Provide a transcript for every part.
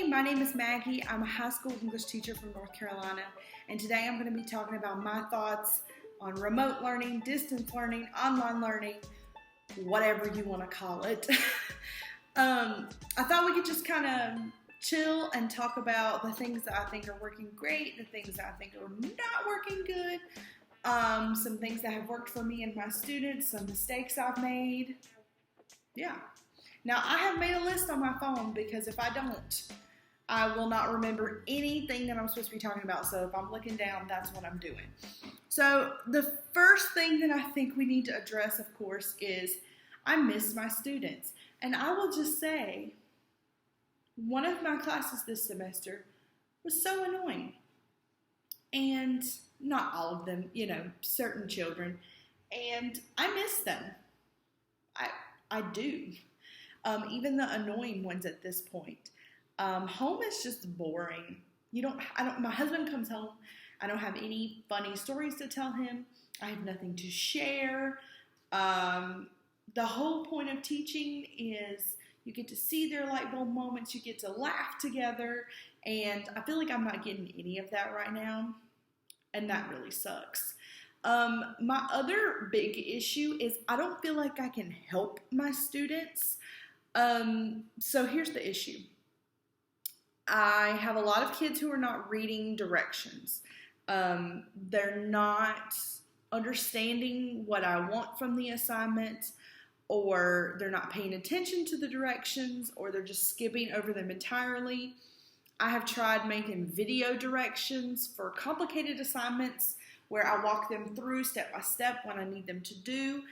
my name is Maggie. I'm a high school English teacher from North Carolina, and today I'm going to be talking about my thoughts on remote learning, distance learning, online learning, whatever you want to call it. I thought we could just kind of chill and talk about the things that I think are working great, the things that I think are not working good, some things that have worked for me and my students, some mistakes I've made. Yeah. Now, I have made a list on my phone because if I don't, I will not remember anything that I'm supposed to be talking about. So if I'm looking down, that's what I'm doing. So the first thing that I think we need to address, of course, is I miss my students. And I will just say, one of my classes this semester was so annoying. And not all of them, certain children. And I miss them. I do. Even the annoying ones at this point. Home is just boring. My husband comes home. I don't have any funny stories to tell him. I have nothing to share. The whole point of teaching is you get to see their light bulb moments. You get to laugh together. And I feel like I'm not getting any of that right now. And that really sucks. My other big issue is I don't feel like I can help my students. So here's the issue. I have a lot of kids who are not reading directions. They're not understanding what I want from the assignment, or they're not paying attention to the directions, or they're just skipping over them entirely. I have tried making video directions for complicated assignments where I walk them through step by step what I need them to do,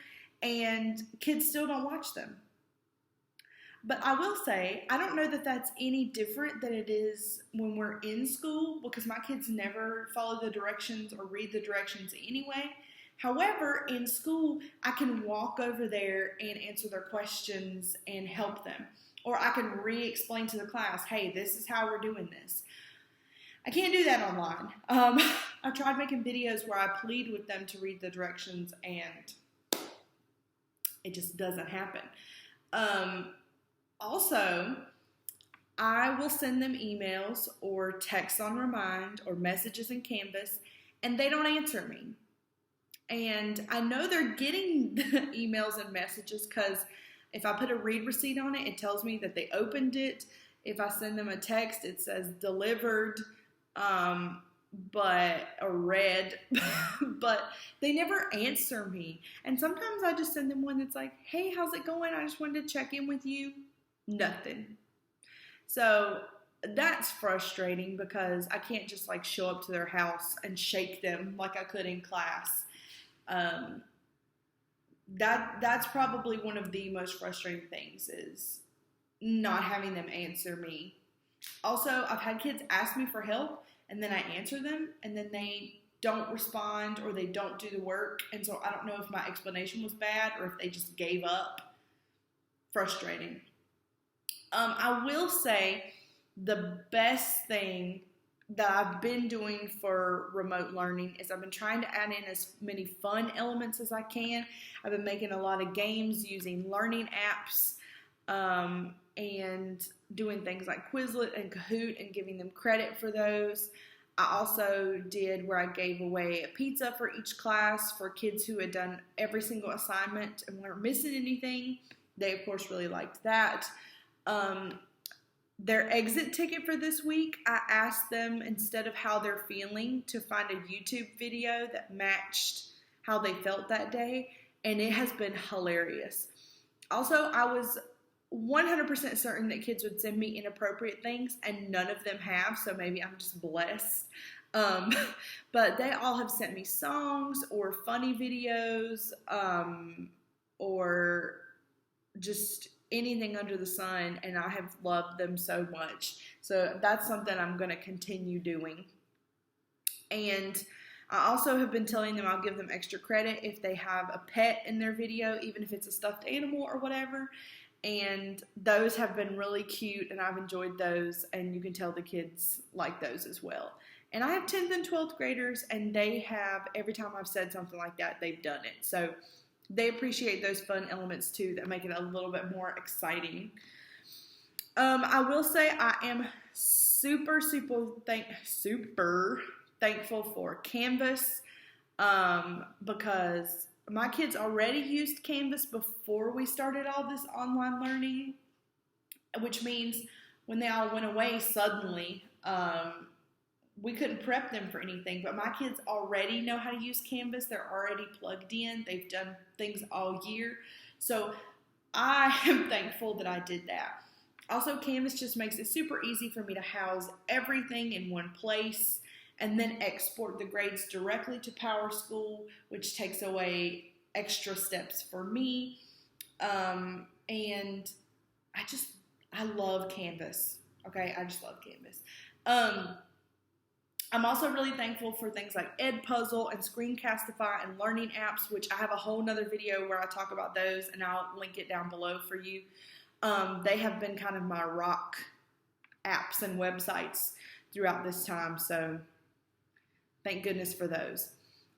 and kids still don't watch them. But I will say, I don't know that that's any different than it is when we're in school, because my kids never follow the directions or read the directions anyway. However, in school, I can walk over there and answer their questions and help them. Or I can re-explain to the class, hey, this is how we're doing this. I can't do that online. I've tried making videos where I plead with them to read the directions, and it just doesn't happen. Also, I will send them emails or texts on Remind or messages in Canvas, and they don't answer me. And I know they're getting the emails and messages because if I put a read receipt on it, it tells me that they opened it. If I send them a text, it says delivered, but read, but they never answer me. And sometimes I just send them one that's like, hey, how's it going? I just wanted to check in with you. Nothing. So that's frustrating because I can't just show up to their house and shake them like I could in class. That's probably one of the most frustrating things is not having them answer me. Also, I've had kids ask me for help and then I answer them and then they don't respond or they don't do the work. And so I don't know if my explanation was bad or if they just gave up. Frustrating. I will say the best thing that I've been doing for remote learning is I've been trying to add in as many fun elements as I can. I've been making a lot of games using learning apps and doing things like Quizlet and Kahoot and giving them credit for those. I also did where I gave away a pizza for each class for kids who had done every single assignment and weren't missing anything. They, of course, really liked that. Their exit ticket for this week, I asked them, instead of how they're feeling, to find a YouTube video that matched how they felt that day, and it has been hilarious. Also, I was 100% certain that kids would send me inappropriate things, and none of them have, so maybe I'm just blessed. But they all have sent me songs or funny videos or just anything under the sun, and I have loved them so much. So that's something I'm going to continue doing. And I also have been telling them I'll give them extra credit if they have a pet in their video, even if it's a stuffed animal or whatever. And those have been really cute, and I've enjoyed those, and you can tell the kids like those as well. And I have 10th and 12th graders, and they have, every time I've said something like that, they've done it. So they appreciate those fun elements too that make it a little bit more exciting. I will say I am super thankful for Canvas because my kids already used Canvas before we started all this online learning, which means when they all went away suddenly, we couldn't prep them for anything. But my kids already know how to use Canvas. They're already plugged in. They've done things all year. So I am thankful that I did that. Also, Canvas just makes it super easy for me to house everything in one place and then export the grades directly to PowerSchool, which takes away extra steps for me. And I love Canvas. Okay, I just love Canvas. I'm also really thankful for things like Edpuzzle and Screencastify and learning apps, which I have a whole nother video where I talk about those, and I'll link it down below for you. They have been kind of my rock apps and websites throughout this time, so thank goodness for those.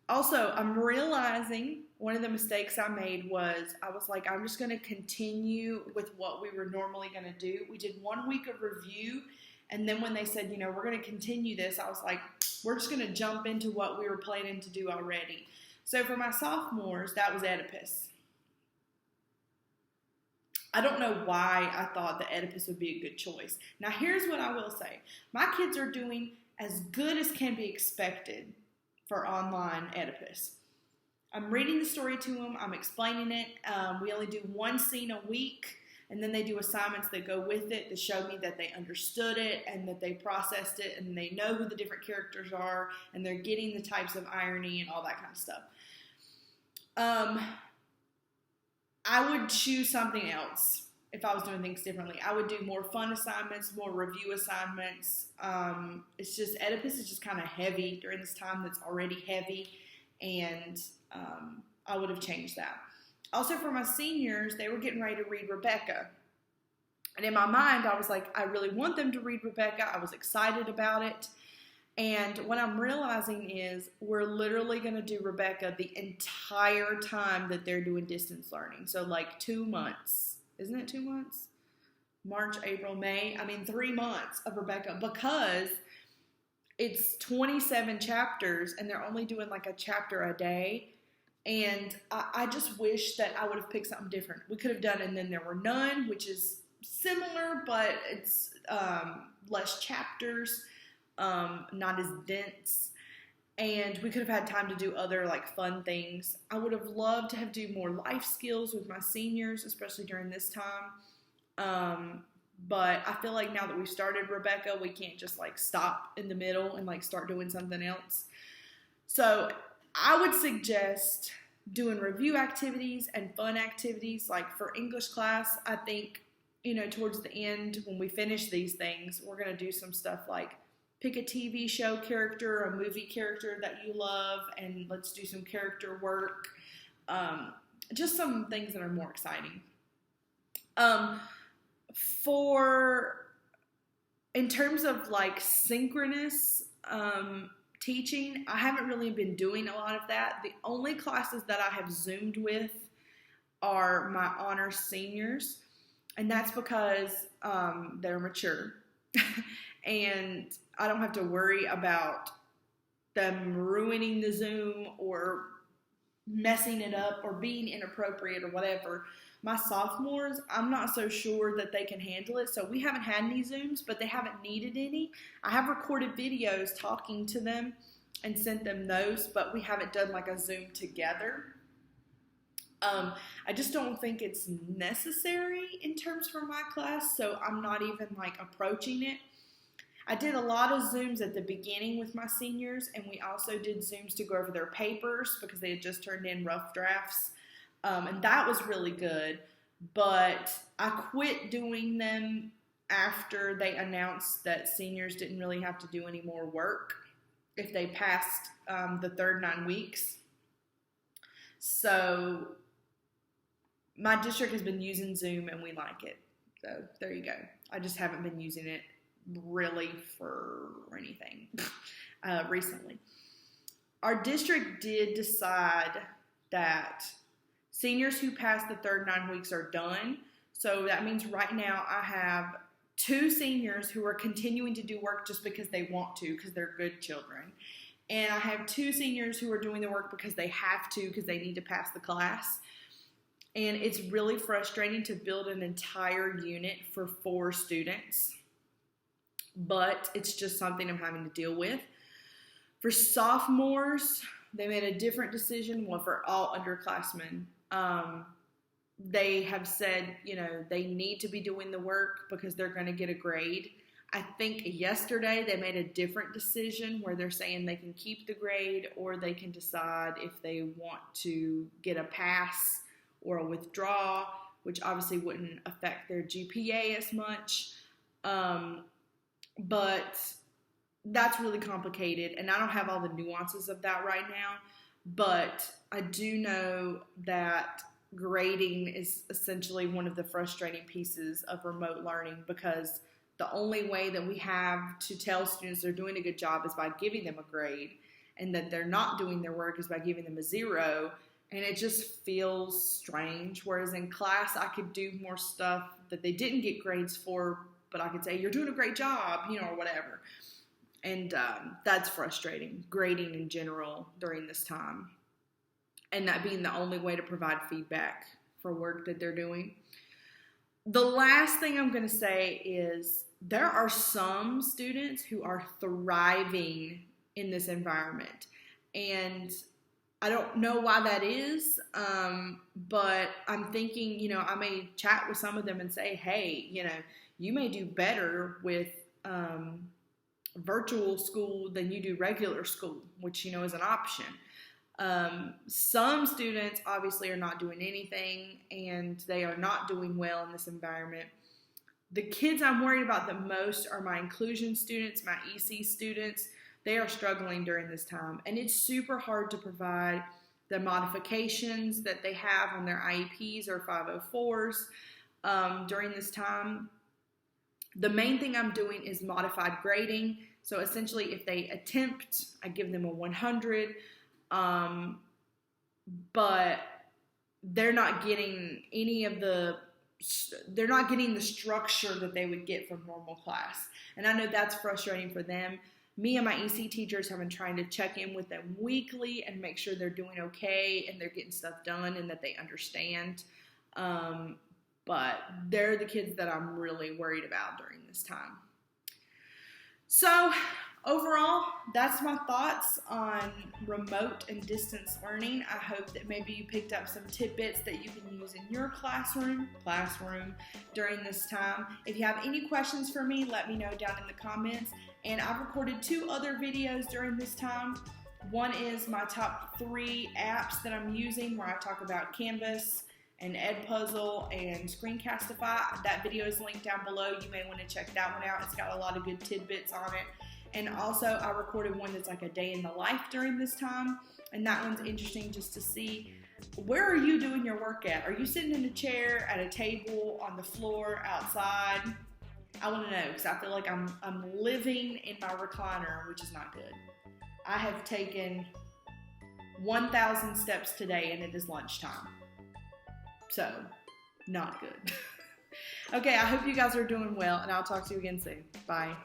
Also, I'm realizing one of the mistakes I made was I was like, I'm just going to continue with what we were normally going to do. We did 1 week of review, and then when they said, we're going to continue this, I was like, we're just going to jump into what we were planning to do already. So for my sophomores, that was Oedipus. I don't know why I thought that Oedipus would be a good choice. Now, here's what I will say. My kids are doing as good as can be expected for online Oedipus. I'm reading the story to them. I'm explaining it. We only do one scene a week, and then they do assignments that go with it to show me that they understood it and that they processed it and they know who the different characters are and they're getting the types of irony and all that kind of stuff. I would choose something else if I was doing things differently. I would do more fun assignments, more review assignments. It's just, Oedipus is just kind of heavy during this time that's already heavy, and I would have changed that. Also, for my seniors, they were getting ready to read Rebecca. And in my mind, I was like, I really want them to read Rebecca. I was excited about it. And what I'm realizing is we're literally going to do Rebecca the entire time that they're doing distance learning. So like 2 months. Isn't it 2 months? March, April, May. 3 months of Rebecca, because it's 27 chapters and they're only doing like a chapter a day. And I just wish that I would have picked something different. We could have done And Then There Were None, which is similar, but it's less chapters. Not as dense, and we could have had time to do other like fun things. I would have loved to have do more life skills with my seniors, especially during this time. But I feel like now that we've started Rebecca, we can't just like stop in the middle and like start doing something else. So I would suggest doing review activities and fun activities. Like for English class, I think, towards the end when we finish these things, we're going to do some stuff like pick a TV show character, a movie character that you love, and let's do some character work. Just some things that are more exciting. In terms of like synchronous teaching, I haven't really been doing a lot of that. The only classes that I have Zoomed with are my honors seniors, and that's because they're mature. And I don't have to worry about them ruining the Zoom or messing it up or being inappropriate or whatever. My sophomores, I'm not so sure that they can handle it. So we haven't had any Zooms, but they haven't needed any. I have recorded videos talking to them and sent them those, but we haven't done like a Zoom together. I just don't think it's necessary in terms for my class, so I'm not even like approaching it. I did a lot of Zooms at the beginning with my seniors, and we also did Zooms to go over their papers because they had just turned in rough drafts, and that was really good. But I quit doing them after they announced that seniors didn't really have to do any more work if they passed the third 9 weeks. So my district has been using Zoom, and we like it. So there you go. I just haven't been using it really for anything recently. Our district did decide that seniors who pass the third 9 weeks are done. So that means right now I have 2 seniors who are continuing to do work just because they want to, because they're good children. And I have 2 seniors who are doing the work because they have to, because they need to pass the class. And it's really frustrating to build an entire unit for 4 students. But it's just something I'm having to deal with. For sophomores, they made a different decision. Well, for all underclassmen, they have said, they need to be doing the work because they're going to get a grade. I think yesterday they made a different decision where they're saying they can keep the grade or they can decide if they want to get a pass or a withdraw, which obviously wouldn't affect their GPA as much. But that's really complicated, and I don't have all the nuances of that right now, but I do know that grading is essentially one of the frustrating pieces of remote learning, because the only way that we have to tell students they're doing a good job is by giving them a grade, and that they're not doing their work is by giving them a 0, and it just feels strange. Whereas in class, I could do more stuff that they didn't get grades for, but I could say, you're doing a great job, or whatever. And that's frustrating, grading in general during this time, and that being the only way to provide feedback for work that they're doing. The last thing I'm going to say is there are some students who are thriving in this environment, and I don't know why that is, but I'm thinking, I may chat with some of them and say, hey, you may do better with virtual school than you do regular school, which, is an option. Some students obviously are not doing anything, and they are not doing well in this environment. The kids I'm worried about the most are my inclusion students, my EC students. They are struggling during this time, and it's super hard to provide the modifications that they have on their IEPs or 504s during this time. The main thing I'm doing is modified grading. So essentially, if they attempt, I give them a 100, but they're not getting they're not getting the structure that they would get from normal class. And I know that's frustrating for them. Me and my EC teachers have been trying to check in with them weekly and make sure they're doing okay and they're getting stuff done and that they understand. But they're the kids that I'm really worried about during this time. So overall, that's my thoughts on remote and distance learning. I hope that maybe you picked up some tidbits that you can use in your classroom during this time. If you have any questions for me, let me know down in the comments. And I've recorded 2 other videos during this time. One is my top 3 apps that I'm using, where I talk about Canvas and Edpuzzle and Screencastify. That video is linked down below. You may want to check that one out. It's got a lot of good tidbits on it. And also, I recorded one that's like a day in the life during this time. And that one's interesting just to see, where are you doing your work at? Are you sitting in a chair, at a table, on the floor, outside? I want to know, because I feel like I'm living in my recliner, which is not good. I have taken 1,000 steps today, and it is lunchtime. So, not good. Okay, I hope you guys are doing well, and I'll talk to you again soon. Bye.